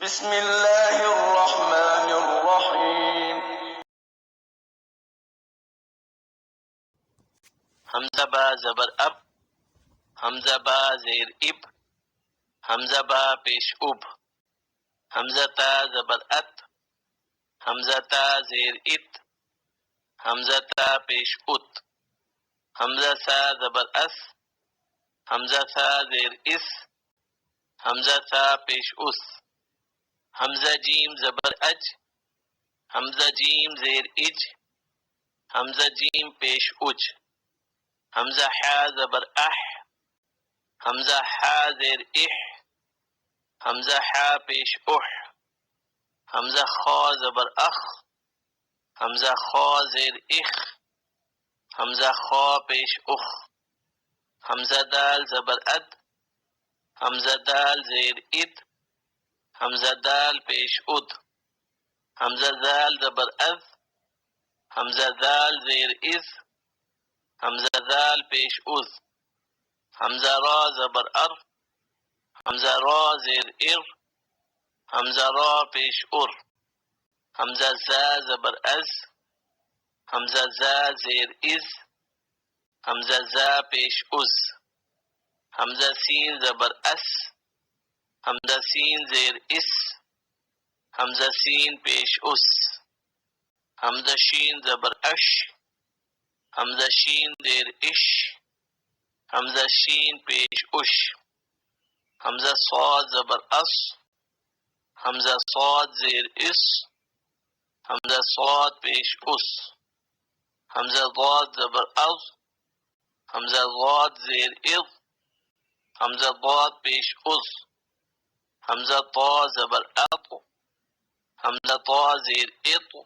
بسم اللہ الرحمن الرحیم. حمزہ با زبر اب، حمزہ با زیر اب، حمزہ با پیش اب، حمزہ تا زبر ات، حمزہ تا زیر ات، حمزہ تا پیش ات، حمزہ سا زبر اس، حمزہ سا زیر اس، حمزہ سا پیش اس، حمزہ جیم زبر اج، حمزہ جیم زیر اج، حمزہ جیم پیش اج، حمزہ حا زبر اح، حمزہ حا زیر اح، حمزہ حا پیش اح، حمزہ خا زبر اخ، حمزہ خا زیر اخ، حمزہ خا پیش اخ، حمزہ دال زبر اد، حمزہ دال زیر اد، حمزہ دال پیش اد، حمزہ دال زبر از، حمزہ دال زیر از، حمزہ دال پیش از، حمزہ را زبر ار، حمزہ را زیر ار، حمزہ را پیش ار، حمزہ زا زبر از، حمزہ زا زیر از، حمزہ زا پیش از، حمزہ سین زبر اس، حمزہ سین زیر اس، حمزہ سین پیش اس، حمزہ شین زبر اش، حمزہ شین زیر اش، حمزہ شین پیش اش، حمزہ صاد زبر اس، حمزہ صاد زیر اس، حمزہ صاد پیش اس، حمزہ ضاد زبر از، حمزہ ضاد زیر اض، حمزہ ضاد پیش از، حمزہ طا زبر اط، حمزہ طا زیر اط،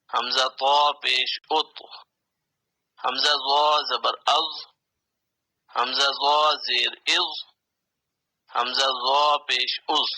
حمزہ طا پیش اط، حمزہ ضا زبر از، حمزہ ضا زیر از، حمزہ ضا پیش از،